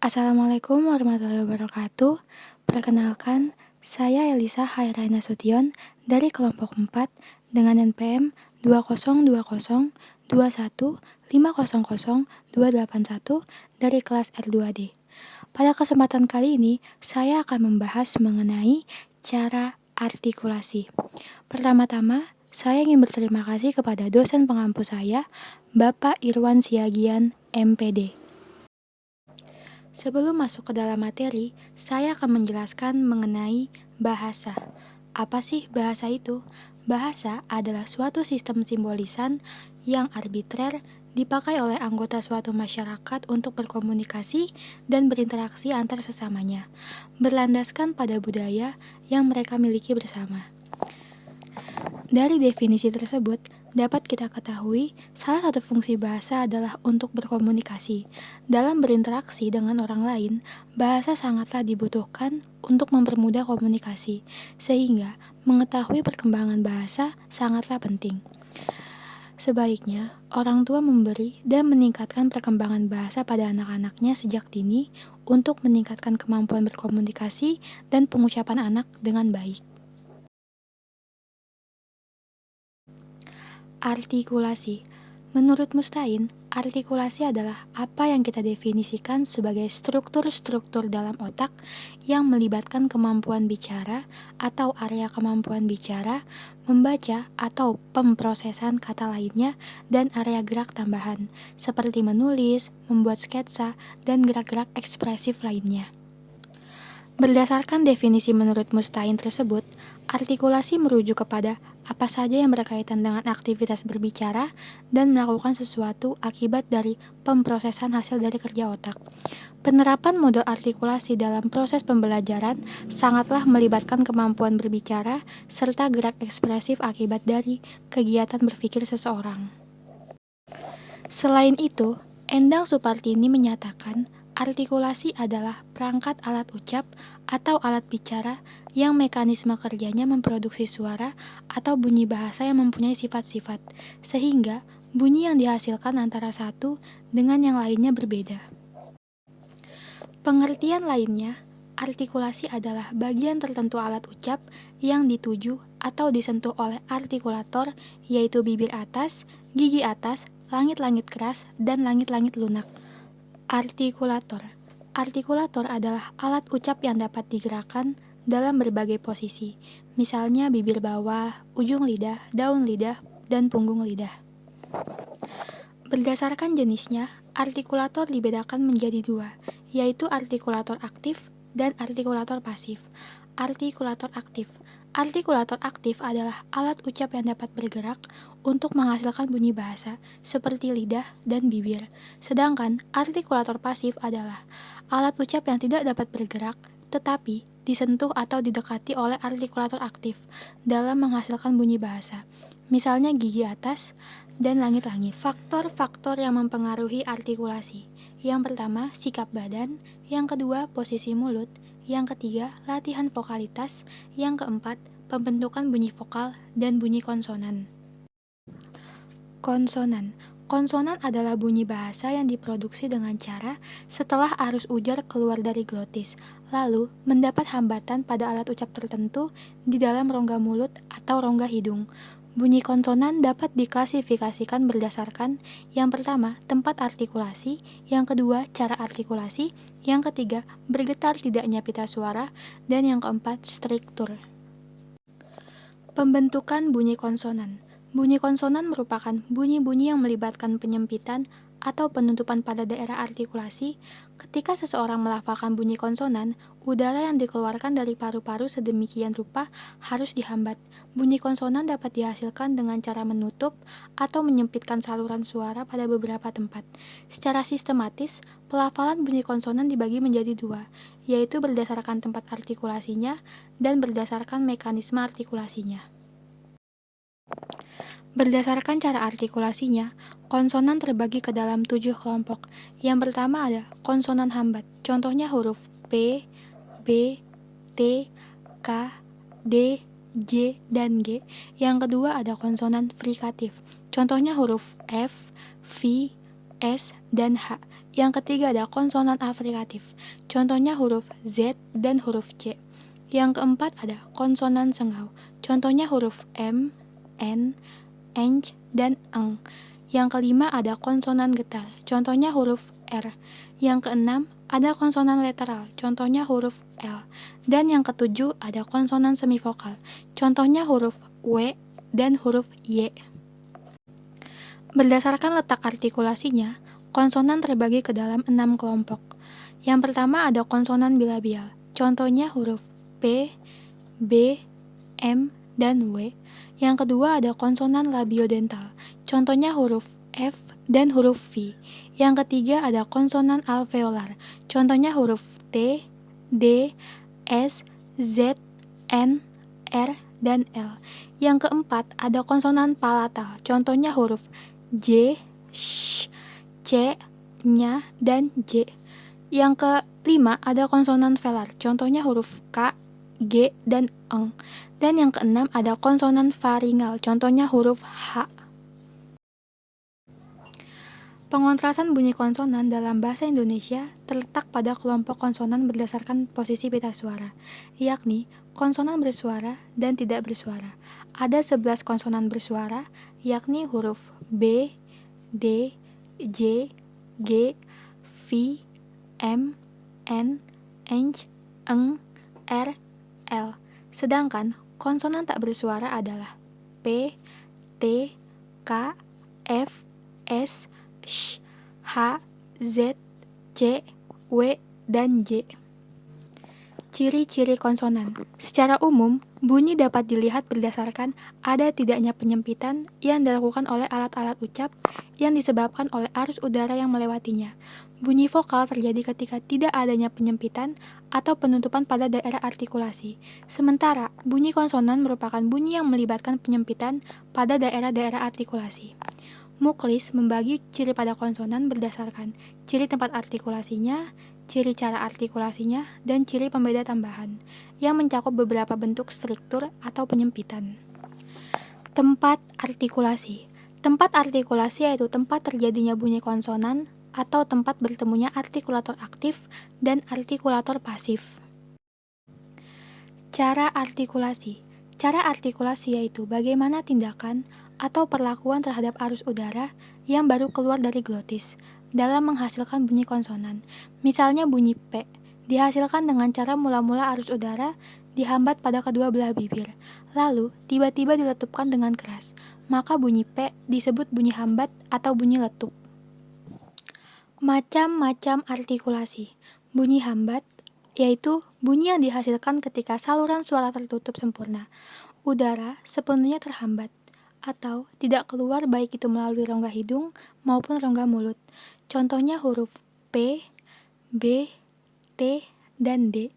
Assalamualaikum warahmatullahi wabarakatuh. Perkenalkan, saya Elisa Hairaina Sution dari kelompok 4 dengan NPM 20202151500281 dari kelas R2D. Pada kesempatan kali ini, saya akan membahas mengenai cara artikulasi. Pertama-tama, saya ingin berterima kasih kepada dosen pengampu saya, Bapak Irwan Siagian, MPD. Sebelum masuk ke dalam materi, saya akan menjelaskan mengenai bahasa. Apa sih bahasa itu? Bahasa adalah suatu sistem simbolisan yang arbitrer dipakai oleh anggota suatu masyarakat untuk berkomunikasi dan berinteraksi antar sesamanya, berlandaskan pada budaya yang mereka miliki bersama. Dari definisi tersebut, dapat kita ketahui salah satu fungsi bahasa adalah untuk berkomunikasi. Dalam berinteraksi dengan orang lain, bahasa sangatlah dibutuhkan untuk mempermudah komunikasi, sehingga mengetahui perkembangan bahasa sangatlah penting. Sebaiknya, orang tua memberi dan meningkatkan perkembangan bahasa pada anak-anaknya sejak dini untuk meningkatkan kemampuan berkomunikasi dan pengucapan anak dengan baik. Artikulasi. Menurut Mustain, artikulasi adalah apa yang kita definisikan sebagai struktur-struktur dalam otak yang melibatkan kemampuan bicara atau area kemampuan bicara, membaca atau pemrosesan kata lainnya, dan area gerak tambahan, seperti menulis, membuat sketsa, dan gerak-gerak ekspresif lainnya. Berdasarkan definisi menurut Mustain tersebut, artikulasi merujuk kepada apa saja yang berkaitan dengan aktivitas berbicara dan melakukan sesuatu akibat dari pemrosesan hasil dari kerja otak. Penerapan model artikulasi dalam proses pembelajaran sangatlah melibatkan kemampuan berbicara serta gerak ekspresif akibat dari kegiatan berpikir seseorang. Selain itu, Endang Supartini menyatakan artikulasi adalah perangkat alat ucap atau alat bicara yang mekanisme kerjanya memproduksi suara atau bunyi bahasa yang mempunyai sifat-sifat, sehingga bunyi yang dihasilkan antara satu dengan yang lainnya berbeda. Pengertian lainnya, artikulasi adalah bagian tertentu alat ucap yang dituju atau disentuh oleh artikulator, yaitu bibir atas, gigi atas, langit-langit keras, dan langit-langit lunak. Artikulator. Artikulator adalah alat ucap yang dapat digerakkan dalam berbagai posisi, misalnya bibir bawah, ujung lidah, daun lidah, dan punggung lidah. Berdasarkan jenisnya, artikulator dibedakan menjadi dua, yaitu artikulator aktif dan artikulator pasif. Artikulator aktif. Artikulator aktif adalah alat ucap yang dapat bergerak untuk menghasilkan bunyi bahasa, seperti lidah dan bibir. Sedangkan artikulator pasif adalah alat ucap yang tidak dapat bergerak, tetapi disentuh atau didekati oleh artikulator aktif dalam menghasilkan bunyi bahasa, misalnya gigi atas dan langit-langit. Faktor-faktor yang mempengaruhi artikulasi. Yang pertama, sikap badan. Yang kedua, posisi mulut. Yang ketiga, latihan vokalitas. Yang keempat, pembentukan bunyi vokal dan bunyi konsonan. Konsonan. Konsonan adalah bunyi bahasa yang diproduksi dengan cara setelah arus ujar keluar dari glotis, lalu mendapat hambatan pada alat ucap tertentu di dalam rongga mulut atau rongga hidung. Bunyi konsonan dapat diklasifikasikan berdasarkan yang pertama, tempat artikulasi, yang kedua, cara artikulasi, yang ketiga, bergetar tidaknya pita suara, dan yang keempat, struktur. Pembentukan bunyi konsonan. Bunyi konsonan merupakan bunyi-bunyi yang melibatkan penyempitan atau penutupan pada daerah artikulasi. Ketika seseorang melafalkan bunyi konsonan, udara yang dikeluarkan dari paru-paru sedemikian rupa harus dihambat. Bunyi konsonan dapat dihasilkan dengan cara menutup atau menyempitkan saluran suara pada beberapa tempat. Secara sistematis, pelafalan bunyi konsonan dibagi menjadi dua, yaitu berdasarkan tempat artikulasinya dan berdasarkan mekanisme artikulasinya. Berdasarkan cara artikulasinya, konsonan terbagi ke dalam 7 kelompok. Yang pertama ada konsonan hambat, contohnya huruf P, B, T, K, D, J, dan G. Yang kedua ada konsonan frikatif, contohnya huruf F, V, S, dan H. Yang ketiga ada konsonan afrikatif, contohnya huruf Z dan huruf C. Yang keempat ada konsonan sengau, contohnya huruf M, N, Eng, dan Eng. Yang kelima ada konsonan getar, contohnya huruf R. Yang keenam ada konsonan lateral, contohnya huruf L. Dan yang ketujuh ada konsonan semivokal, contohnya huruf W dan huruf Y. Berdasarkan letak artikulasinya, konsonan terbagi ke dalam 6 kelompok. Yang pertama ada konsonan bilabial, contohnya huruf P, B, M, dan W. Yang kedua ada konsonan labiodental, contohnya huruf F dan huruf V. Yang ketiga ada konsonan alveolar, contohnya huruf T, D, S, Z, N, R, dan L. Yang keempat ada konsonan palatal, contohnya huruf J, Sh, C, Nya, dan J. Yang kelima ada konsonan velar, contohnya huruf K, G, dan Eng. Dan yang keenam ada konsonan faringal, contohnya huruf H. Pengontrasan bunyi konsonan dalam bahasa Indonesia terletak pada kelompok konsonan berdasarkan posisi pita suara, yakni konsonan bersuara dan tidak bersuara. Ada 11 konsonan bersuara, yakni huruf B, D, J, G, V, M, N, Eng, Eng, R, L. Sedangkan konsonan tak bersuara adalah P, T, K, F, S, Sh, H, Z, C, W, dan J. Ciri-ciri konsonan. Secara umum, bunyi dapat dilihat berdasarkan ada tidaknya penyempitan yang dilakukan oleh alat-alat ucap yang disebabkan oleh arus udara yang melewatinya. Bunyi vokal terjadi ketika tidak adanya penyempitan atau penutupan pada daerah artikulasi. Sementara, bunyi konsonan merupakan bunyi yang melibatkan penyempitan pada daerah-daerah artikulasi. Muklis membagi ciri pada konsonan berdasarkan ciri tempat artikulasinya, ciri cara artikulasinya, dan ciri pembeda tambahan, yang mencakup beberapa bentuk struktur atau penyempitan. Tempat artikulasi. Tempat artikulasi yaitu tempat terjadinya bunyi konsonan atau tempat bertemunya artikulator aktif dan artikulator pasif. Cara artikulasi. Cara artikulasi yaitu bagaimana tindakan atau perlakuan terhadap arus udara yang baru keluar dari glotis dalam menghasilkan bunyi konsonan. Misalnya bunyi P dihasilkan dengan cara mula-mula arus udara dihambat pada kedua belah bibir, lalu tiba-tiba diletupkan dengan keras. Maka bunyi P disebut bunyi hambat atau bunyi letup. Macam-macam artikulasi. Bunyi hambat yaitu bunyi yang dihasilkan ketika saluran suara tertutup sempurna. Udara sepenuhnya terhambat atau tidak keluar baik itu melalui rongga hidung maupun rongga mulut. Contohnya huruf P, B, T, dan D.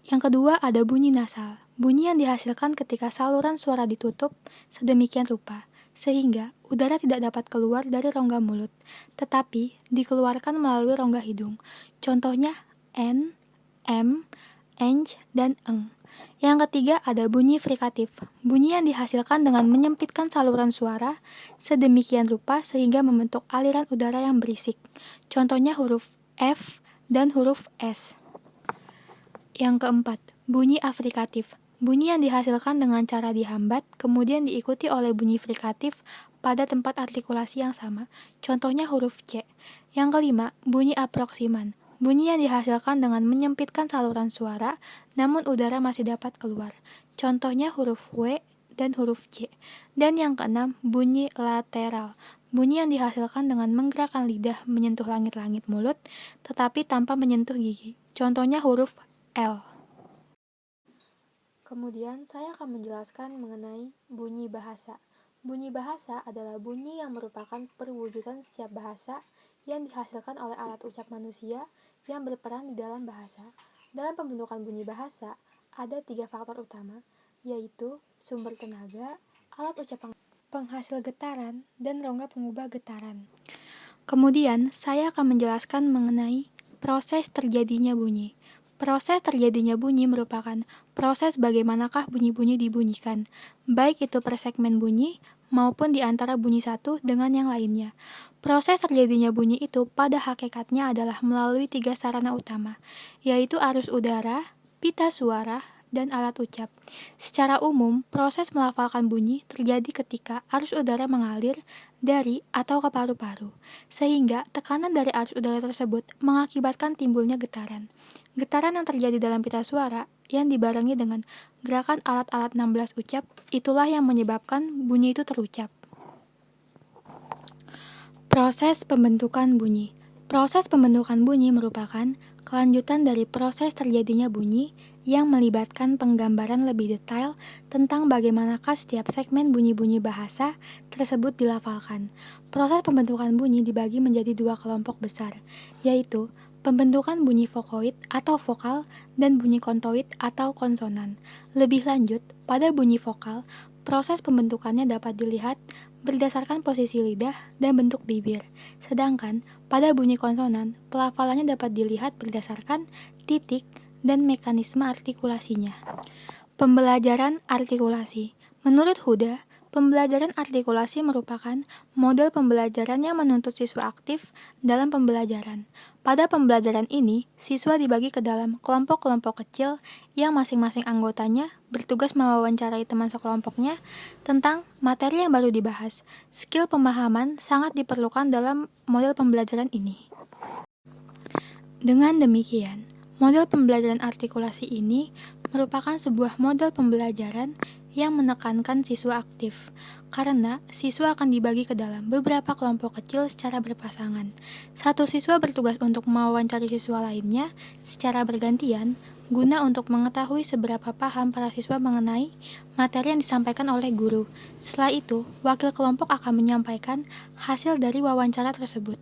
Yang kedua ada bunyi nasal. Bunyi yang dihasilkan ketika saluran suara ditutup sedemikian rupa, sehingga udara tidak dapat keluar dari rongga mulut, tetapi dikeluarkan melalui rongga hidung. Contohnya N, M, Eng, dan Eng. Yang ketiga ada bunyi frikatif. Bunyi yang dihasilkan dengan menyempitkan saluran suara sedemikian rupa sehingga membentuk aliran udara yang berisik. Contohnya huruf F dan huruf S. Yang keempat, bunyi afrikatif. Bunyi yang dihasilkan dengan cara dihambat kemudian diikuti oleh bunyi frikatif pada tempat artikulasi yang sama. Contohnya huruf C. Yang kelima, bunyi aproksiman. Bunyi yang dihasilkan dengan menyempitkan saluran suara, namun udara masih dapat keluar. Contohnya huruf W dan huruf C. Dan yang keenam, bunyi lateral. Bunyi yang dihasilkan dengan menggerakkan lidah menyentuh langit-langit mulut, tetapi tanpa menyentuh gigi. Contohnya huruf L. Kemudian saya akan menjelaskan mengenai bunyi bahasa. Bunyi bahasa adalah bunyi yang merupakan perwujudan setiap bahasa yang dihasilkan oleh alat ucap manusia yang berperan di dalam bahasa. Dalam pembentukan bunyi bahasa, ada 3 faktor utama, yaitu sumber tenaga, alat ucap penghasil getaran, dan rongga pengubah getaran. Kemudian, saya akan menjelaskan mengenai proses terjadinya bunyi. Proses terjadinya bunyi merupakan proses bagaimanakah bunyi-bunyi dibunyikan, baik itu per segmen bunyi maupun di antara bunyi satu dengan yang lainnya. Proses terjadinya bunyi itu pada hakikatnya adalah melalui 3 sarana utama, yaitu arus udara, pita suara, dan alat ucap. Secara umum, proses melafalkan bunyi terjadi ketika arus udara mengalir dari atau ke paru-paru, sehingga tekanan dari arus udara tersebut mengakibatkan timbulnya getaran. Getaran yang terjadi dalam pita suara yang dibarengi dengan gerakan alat-alat 16 ucap, itulah yang menyebabkan bunyi itu terucap. Proses pembentukan bunyi. Proses pembentukan bunyi merupakan kelanjutan dari proses terjadinya bunyi yang melibatkan penggambaran lebih detail tentang bagaimanakah setiap segmen bunyi-bunyi bahasa tersebut dilafalkan. Proses pembentukan bunyi dibagi menjadi 2 kelompok besar, yaitu pembentukan bunyi vokoid atau vokal dan bunyi kontoid atau konsonan. Lebih lanjut, pada bunyi vokal, proses pembentukannya dapat dilihat berdasarkan posisi lidah dan bentuk bibir. Sedangkan pada bunyi konsonan, pelafalannya dapat dilihat berdasarkan titik dan mekanisme artikulasinya. Pembelajaran artikulasi. Menurut Huda, pembelajaran artikulasi merupakan model pembelajaran yang menuntut siswa aktif dalam pembelajaran. Pada pembelajaran ini, siswa dibagi ke dalam kelompok-kelompok kecil yang masing-masing anggotanya bertugas mewawancarai teman sekelompoknya tentang materi yang baru dibahas. Skill pemahaman sangat diperlukan dalam model pembelajaran ini. Dengan demikian, model pembelajaran artikulasi ini merupakan sebuah model pembelajaran yang menekankan siswa aktif, karena siswa akan dibagi ke dalam beberapa kelompok kecil secara berpasangan. Satu siswa bertugas untuk mewawancari siswa lainnya secara bergantian, guna untuk mengetahui seberapa paham para siswa mengenai materi yang disampaikan oleh guru. Setelah itu, wakil kelompok akan menyampaikan hasil dari wawancara tersebut.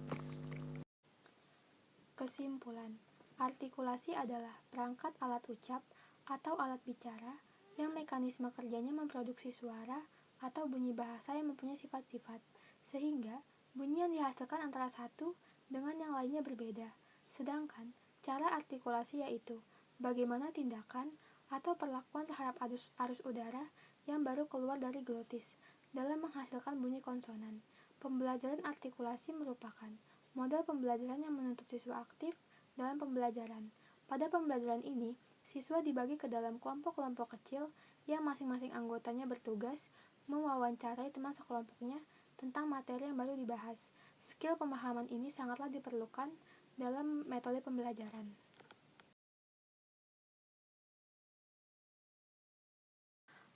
Kesimpulan, artikulasi adalah perangkat alat ucap atau alat bicara yang mekanisme kerjanya memproduksi suara atau bunyi bahasa yang mempunyai sifat-sifat, sehingga bunyi yang dihasilkan antara satu dengan yang lainnya berbeda. Sedangkan cara artikulasi yaitu bagaimana tindakan atau perlakuan terhadap arus udara yang baru keluar dari glotis dalam menghasilkan bunyi konsonan. Pembelajaran artikulasi merupakan model pembelajaran yang menuntut siswa aktif dalam pembelajaran. Pada pembelajaran ini, siswa dibagi ke dalam kelompok-kelompok kecil yang masing-masing anggotanya bertugas mewawancarai teman sekelompoknya tentang materi yang baru dibahas. Skill pemahaman ini sangatlah diperlukan dalam metode pembelajaran.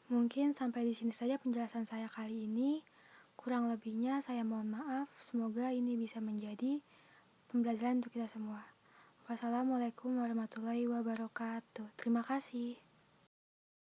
Mungkin sampai di sini saja penjelasan saya kali ini. Kurang lebihnya saya mohon maaf. Semoga ini bisa menjadi pembelajaran untuk kita semua. Wassalamualaikum warahmatullahi wabarakatuh. Terima kasih.